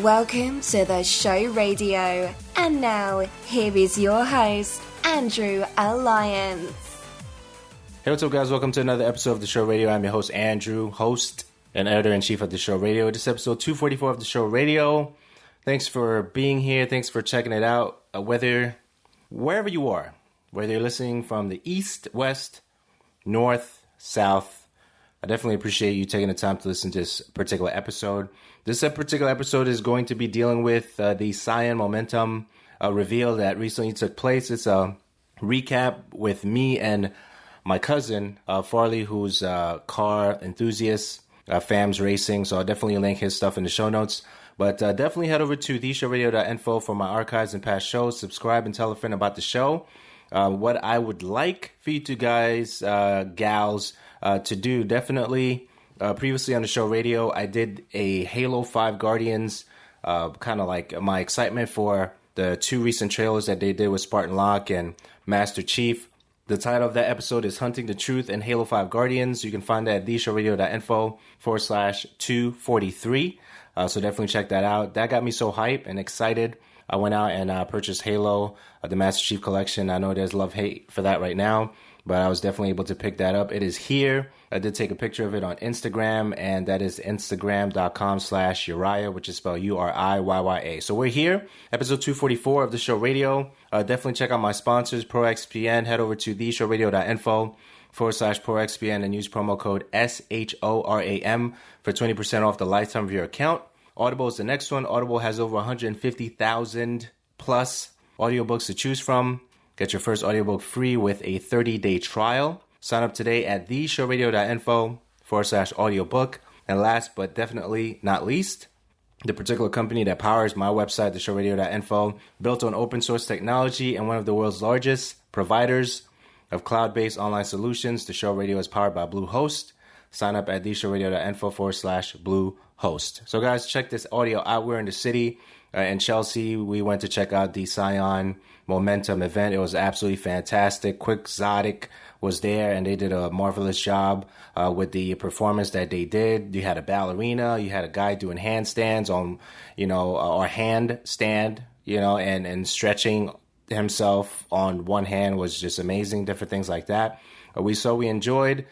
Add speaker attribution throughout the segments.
Speaker 1: Welcome to the show radio. And now, here is your host, Andrew Alliance.
Speaker 2: Hey, what's up, guys? Welcome to another episode of the show radio. I'm your host, Andrew, host and editor-in-chief of the show radio. This is episode 244 of the show radio. Thanks for being here. Thanks for checking it out. Wherever you are, whether you're listening from the east, west, north, south, I definitely appreciate you taking the time to listen to this particular episode. This particular episode is going to be dealing with the Scion momentum reveal that recently took place. It's a recap with me and my cousin, Farley, who's a car enthusiast, Famz Racing. So I'll definitely link his stuff in the show notes. But definitely head over to theshowradio.info for my archives and past shows. Subscribe and tell a friend about the show. What I would like for you two guys, gals, to do, definitely, previously on the show radio, I did a Halo 5 Guardians, kind of like my excitement for the two recent trailers that they did with Spartan Locke and Master Chief. The title of that episode is Hunting the Truth and Halo 5 Guardians. You can find that at theshowradio.info/243. So definitely check that out. That got me so hyped and excited. I went out and purchased Halo, the Master Chief Collection. I know there's love-hate for that right now, but I was definitely able to pick that up. It is here. I did take a picture of it on Instagram, and that is instagram.com/Uriah, which is spelled Uriyya. So we're here, episode 244 of the show radio. Definitely check out my sponsors, ProXPN. Head over to theshowradio.info/ProXPN and use promo code SHORAM for 20% off the lifetime of your account. Audible is the next one. Audible has over 150,000 plus audiobooks to choose from. Get your first audiobook free with a 30-day trial. Sign up today at theshowradio.info/audiobook. And last but definitely not least, the particular company that powers my website, theshowradio.info, built on open source technology and one of the world's largest providers of cloud-based online solutions. The show radio is powered by Bluehost. Sign up at theshowradio.info/Bluehost. So guys, check this audio out. We're in the city in Chelsea. We went to check out the Scion Momentum event. It was absolutely fantastic. Quixotic was there, and they did a marvelous job with the performance that they did. You had a ballerina, you had a guy doing handstands on, or handstand, and stretching himself on one hand was just amazing. Different things like that. We enjoyed.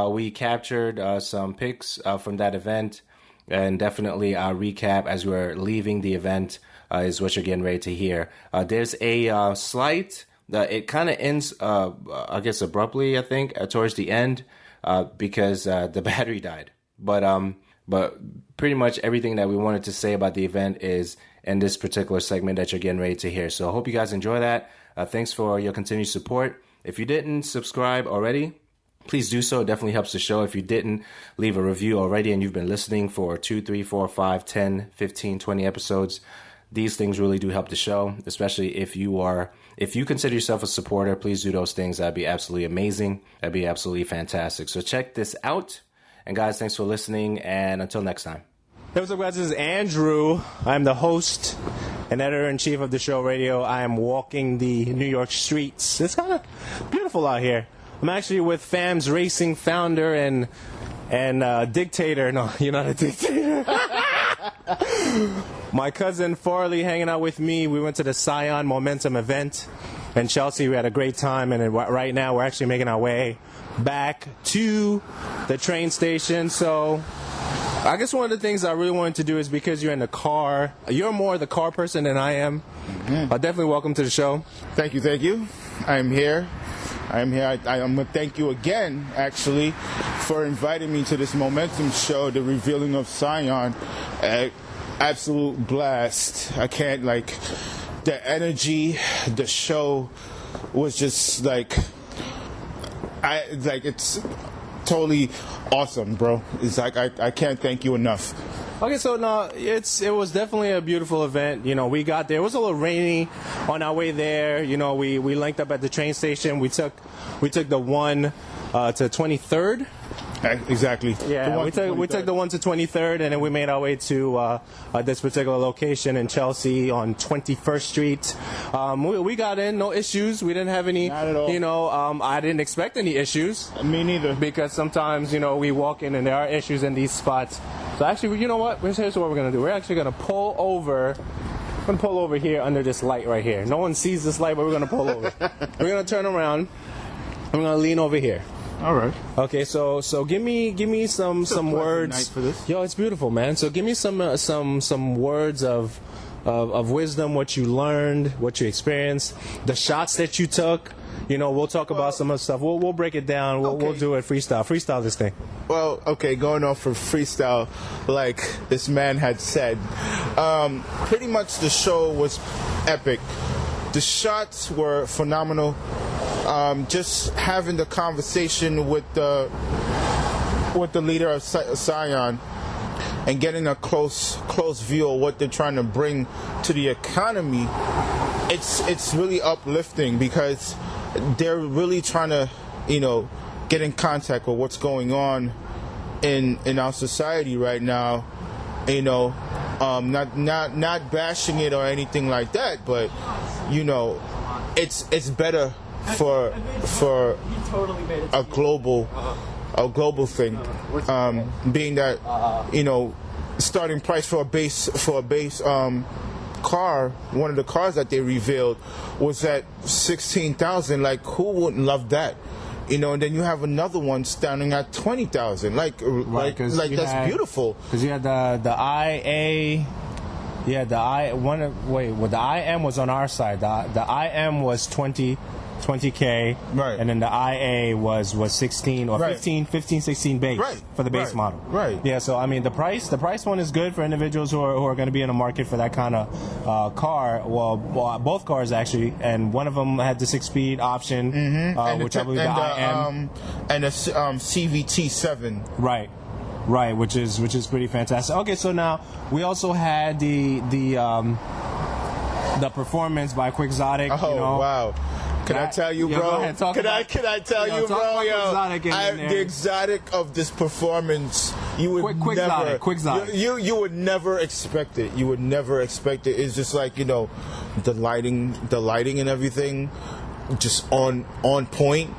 Speaker 2: We captured some pics from that event, and definitely our recap as we're leaving the event is what you're getting ready to hear. There's a slight, it kind of ends, I guess, abruptly, I think, towards the end because the battery died. But pretty much everything that we wanted to say about the event is in this particular segment that you're getting ready to hear. So I hope you guys enjoy that. Thanks for your continued support. If you didn't subscribe already, please do so. It definitely helps the show. If you didn't leave a review already and you've been listening for 2, 3, 4, 5, 10, 15, 20 episodes, these things really do help the show, especially if you consider yourself a supporter. Please do those things. That'd be absolutely amazing. That'd be absolutely fantastic. So check this out. And guys, thanks for listening. And until next time. Hey, what's up, guys? This is Andrew. I'm the host and editor-in-chief of the show radio. I am walking the New York streets. It's kind of beautiful out here. I'm actually with Famz Racing founder and dictator. No, you're not a dictator. My cousin Farley hanging out with me. We went to the Scion Momentum event in Chelsea. We had a great time, and right now we're actually making our way back to the train station. So I guess one of the things I really wanted to do is, because you're in the car, you're more the car person than I am. Mm-hmm. Definitely welcome to the show.
Speaker 3: Thank you. I'm here. I'm going to thank you again, actually, for inviting me to this Momentum show, the revealing of Scion. Absolute blast. I can't, the energy, the show was just, it's totally awesome, bro. It's I can't thank you enough.
Speaker 2: Okay, so no, it was definitely a beautiful event. We got there. It was a little rainy on our way there. We linked up at the train station. We took the one to 23rd.
Speaker 3: Exactly.
Speaker 2: Yeah, we took the one to 23rd, and then we made our way to this particular location in Chelsea on 21st Street. We got in, no issues. We didn't have any.
Speaker 3: Not at all.
Speaker 2: I didn't expect any issues.
Speaker 3: Me neither.
Speaker 2: Because sometimes we walk in and there are issues in these spots. So actually, you know what? Here's what we're gonna do. We're actually gonna pull over. We're gonna pull over here under this light right here. No one sees this light, but we're gonna pull over. We're gonna turn around. I'm gonna lean over here.
Speaker 3: All right.
Speaker 2: Okay, so give me some words.
Speaker 3: Night for this.
Speaker 2: Yo, it's beautiful, man. So give me some words of wisdom, what you learned, what you experienced, the shots that you took. You know, we'll talk about some of the stuff. We'll break it down. We'll do it freestyle. Freestyle this thing.
Speaker 3: Well, okay, going off of freestyle, like this man had said, pretty much the show was epic. The shots were phenomenal. Just having the conversation with the leader of Scion and getting a close view of what they're trying to bring to the economy, it's really uplifting because they're really trying to, get in contact with what's going on in our society right now. Not bashing it or anything like that, but it's better for a global thing, being that starting price for a base car, one of the cars that they revealed was at $16,000. Like, who wouldn't love that? And then you have another one standing at $20,000. Like that's beautiful.
Speaker 2: Because you had the IA. Yeah, the IM was on our side. The IM was 20K,
Speaker 3: right,
Speaker 2: and then the IA was 16 or 15, 16 base,
Speaker 3: right,
Speaker 2: for the base model.
Speaker 3: Right.
Speaker 2: Yeah, so I mean the price one is good for individuals who are going to be in the market for that kind of car. Well, both cars actually, and one of them had the 6-speed option, which I believe the IM
Speaker 3: and a CVT7.
Speaker 2: Right, which is pretty fantastic. Okay, so now we also had the performance by Quixotic.
Speaker 3: Oh, wow. Can I tell you, bro?
Speaker 2: Go ahead,
Speaker 3: can I tell you, bro? The exotic of this performance, you would
Speaker 2: Quixotic.
Speaker 3: You would never expect it. You would never expect it. It's just like the lighting and everything, just on point.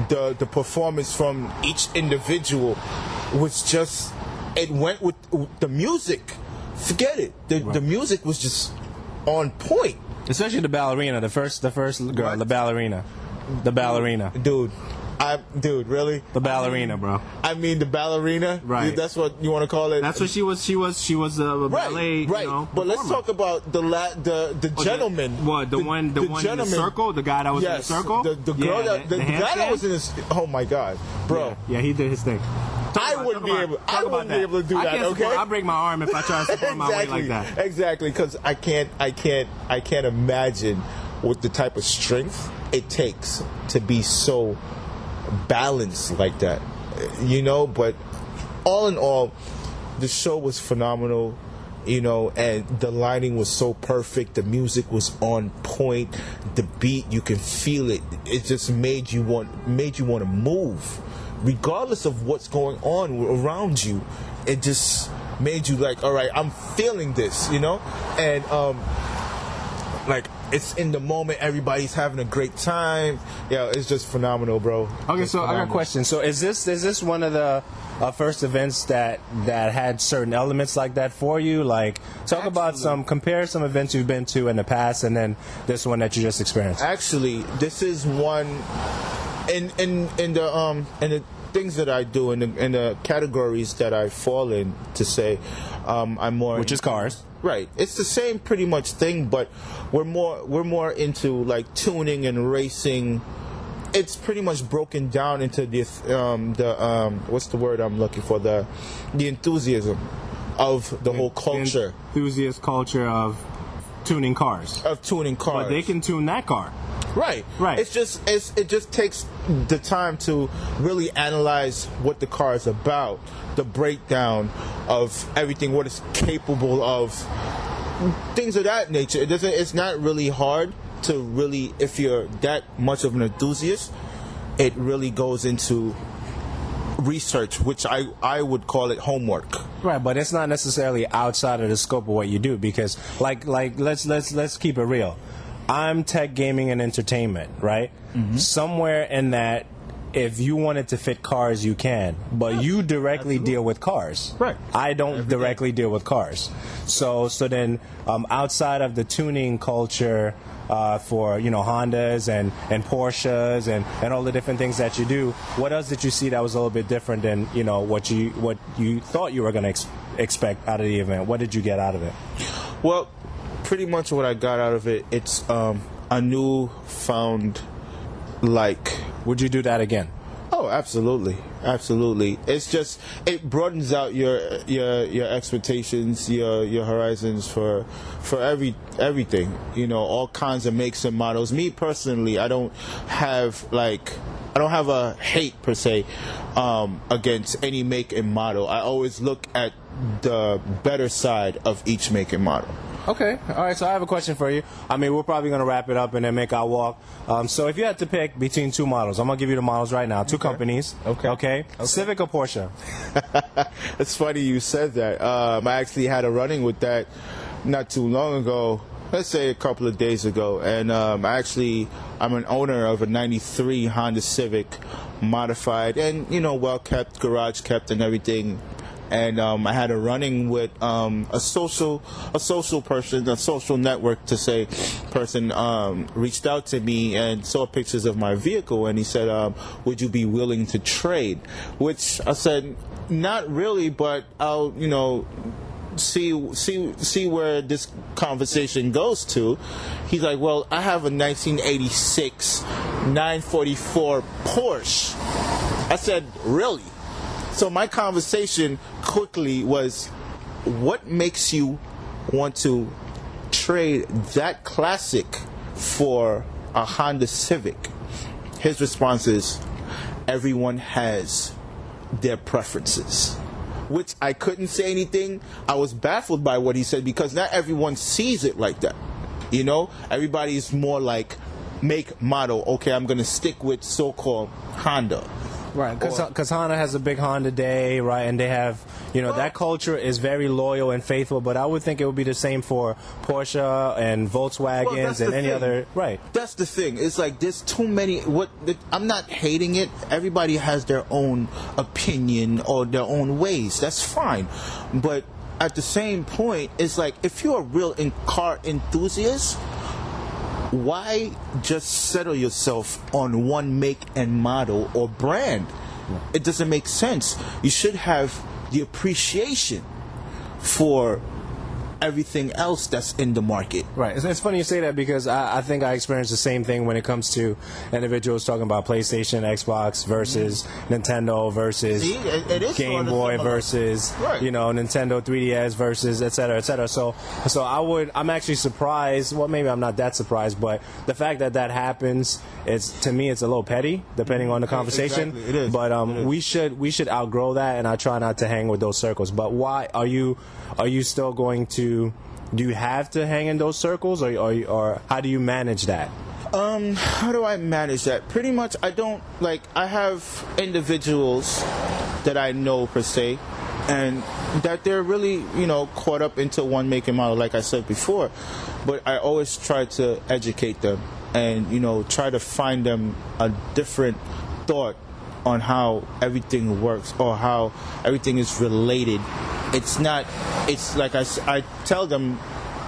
Speaker 3: The performance from each individual was just, it went with the music. Forget it. The music was just on point.
Speaker 2: Especially the ballerina, the first girl,
Speaker 3: what?
Speaker 2: the ballerina.
Speaker 3: Dude, really?
Speaker 2: The ballerina, bro.
Speaker 3: I mean, the ballerina.
Speaker 2: Right.
Speaker 3: That's what you want to call it.
Speaker 2: That's what she was. She was a ballet.
Speaker 3: Right. But let's talk about the gentleman.
Speaker 2: What the one in the circle? The guy that was in the circle.
Speaker 3: The girl the guy that was in this. Oh my God, bro.
Speaker 2: Yeah, he did his thing.
Speaker 3: I wouldn't be able to do that. Okay,
Speaker 2: I break my arm if I try to support my weight like that.
Speaker 3: Exactly, because I can't imagine what the type of strength it takes to be so balanced like that. But all in all, the show was phenomenal. And the lighting was so perfect. The music was on point. The beat, you can feel it. It just made you want to move. Regardless of what's going on around you, it just made you like, all right, I'm feeling this, and like it's in the moment, everybody's having a great time. Yeah, it's just phenomenal, bro.
Speaker 2: Okay, so I got a question. So is this one of the first events that had certain elements like that for you? Like, talk about compare some events you've been to in the past, and then this one that you just experienced.
Speaker 3: Actually, this is one in the things that I do in the categories that I fall in, to say I'm more,
Speaker 2: which is cars.
Speaker 3: Right. It's the same pretty much thing, but we're more into like tuning and racing. It's pretty much broken down into this what's the word I'm looking for, the enthusiasm of the whole culture.
Speaker 2: The enthusiast culture of tuning cars.
Speaker 3: But
Speaker 2: they can tune that car.
Speaker 3: Right. It just takes the time to really analyze what the car is about, the breakdown of everything, what it's capable of, things of that nature. It's not really hard to really, if you're that much of an enthusiast, it really goes into research, which I would call it homework.
Speaker 2: Right, but it's not necessarily outside of the scope of what you do, because like let's keep it real. I'm tech, gaming, and entertainment, right? Mm-hmm. Somewhere in that if you wanted to fit cars, you can, but you directly deal with cars.
Speaker 3: Right.
Speaker 2: I don't directly deal with cars. So then, outside of the tuning culture, for Hondas and Porsches and all the different things that you do, what else did you see that was a little bit different than what you thought you were going to expect out of the event? What did you get out of it?
Speaker 3: Well, pretty much what I got out of it, it's a newfound like.
Speaker 2: Would you do that again?
Speaker 3: Oh, absolutely. It's just, it broadens out your expectations, your horizons for everything. All kinds of makes and models. Me personally, I don't have a hate per se against any make and model. I always look at the better side of each make and model.
Speaker 2: Okay. All right. So I have a question for you. I mean, we're probably going to wrap it up and then make our walk. So if you had to pick between two models, I'm going to give you the models right now. Two companies. Okay. Civic or Porsche?
Speaker 3: It's funny you said that. I actually had a running with that not too long ago. Let's say a couple of days ago. And I'm an owner of a 93 Honda Civic modified and, well kept, garage kept and everything. And I had a running with a social person, a social network person reached out to me and saw pictures of my vehicle, and he said, would you be willing to trade? Which I said, not really, but I'll see where this conversation goes to. He's like, well, I have a 1986 944 Porsche. I said, really? So my conversation quickly was, what makes you want to trade that classic for a Honda Civic? His response is, everyone has their preferences. Which I couldn't say anything. I was baffled by what he said because not everyone sees it like that. Everybody's more like make, model. Okay, I'm going to stick with so-called Honda.
Speaker 2: Right, because Honda has a big Honda Day, right, and they have, that culture is very loyal and faithful, but I would think it would be the same for Porsche and Volkswagens and any other, right.
Speaker 3: That's the thing. It's like there's too many, I'm not hating it. Everybody has their own opinion or their own ways. That's fine. But at the same point, it's like if you're a real car enthusiast, why just settle yourself on one make and model or brand? It doesn't make sense. You should have the appreciation for everything else that's in the market.
Speaker 2: Right. It's funny you say that because I think I experienced the same thing when it comes to individuals talking about PlayStation, Xbox versus Nintendo versus Game Boy versus Nintendo 3DS versus et cetera, et cetera. So I'm actually surprised. Well, maybe I'm not that surprised, but the fact that happens, to me it's a little petty depending on the conversation.
Speaker 3: Exactly. It is.
Speaker 2: But we should outgrow that, and I try not to hang with those circles. But why are you still going to? Do you have to hang in those circles, or how do you manage that?
Speaker 3: How do I manage that? Pretty much, I have individuals that I know per se, and that they're really, caught up into one make and model, like I said before. But I always try to educate them and, try to find them a different thought on how everything works or how everything is related. It's like I tell them,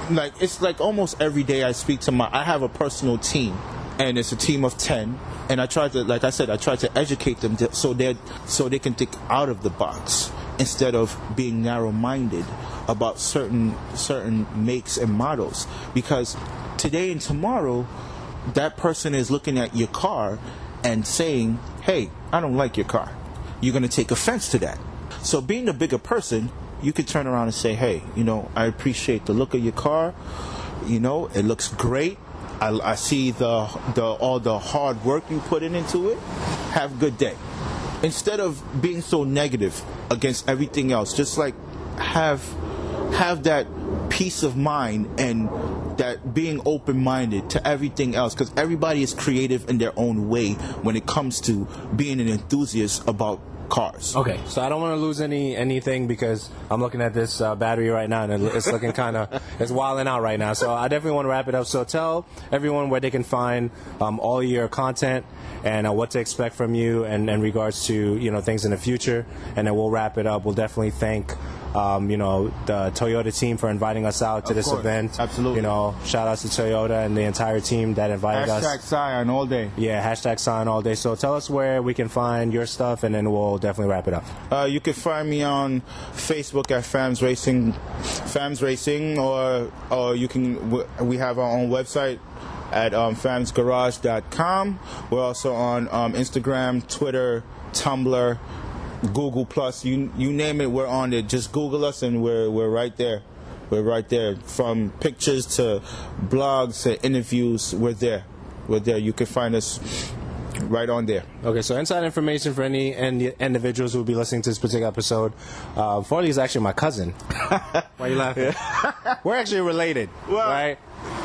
Speaker 3: it's like almost every day I speak to I have a personal team, and it's a team of 10, and I try to educate them so they can think out of the box instead of being narrow-minded about certain makes and models, because today and tomorrow that person is looking at your car and saying, hey, I don't like your car. You're going to take offense to that. So being the bigger person, you could turn around and say, hey, I appreciate the look of your car. It looks great. I see all the hard work you put into it. Have a good day. Instead of being so negative against everything else, just have that peace of mind and that being open-minded to everything else, because everybody is creative in their own way when it comes to being an enthusiast about cars.
Speaker 2: Okay, so I don't want to lose anything because I'm looking at this battery right now and it's looking it's wilding out right now. So I definitely want to wrap it up. So tell everyone where they can find all your content and what to expect from you and in regards to things in the future, and then we'll wrap it up. We'll definitely thank the Toyota team for inviting us out to this event.
Speaker 3: Absolutely.
Speaker 2: Shout out to Toyota and the entire team that invited us.
Speaker 3: #Scion all day.
Speaker 2: Yeah, #Scion all day. So tell us where we can find your stuff, and then we'll definitely wrap it up.
Speaker 3: You can find me on Facebook at Famz Racing, or you can. We have our own website at famzgarage.com. We're also on Instagram, Twitter, Tumblr, Google Plus. You name it, we're on it. Just Google us, and we're right there. We're right there. From pictures to blogs to interviews, we're there. We're there. You can find us right on there.
Speaker 2: Okay, so inside information for any individuals who will be listening to this particular episode. Farley is actually my cousin. Why are you laughing? We're actually related, right?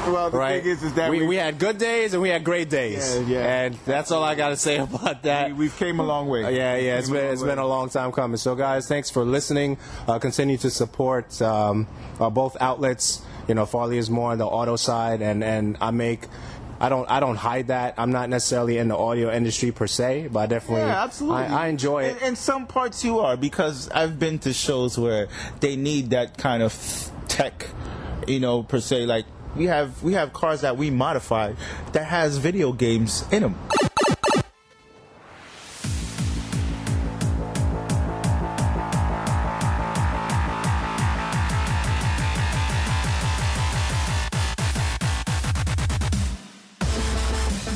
Speaker 3: Well, the thing is that
Speaker 2: we had good days and we had great days.
Speaker 3: Yeah.
Speaker 2: And that's all I got to say about that.
Speaker 3: We've came a long way.
Speaker 2: Yeah, it's been a long time coming. So, guys, thanks for listening. Continue to support both outlets. Farley is more on the auto side, and I don't hide that. I'm not necessarily in the audio industry per se, but I definitely,
Speaker 3: absolutely.
Speaker 2: I enjoy it.
Speaker 3: In some parts you are, because I've been to shows where they need that kind of tech, per se. Like we have cars that we modify that has video games in them.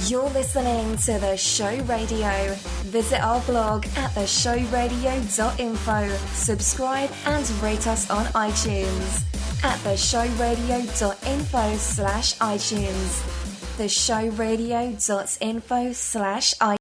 Speaker 1: You're listening to The Show Radio. Visit our blog at theshowradio.info. Subscribe and rate us on iTunes at theshowradio.info/iTunes. Theshowradio.info/iTunes.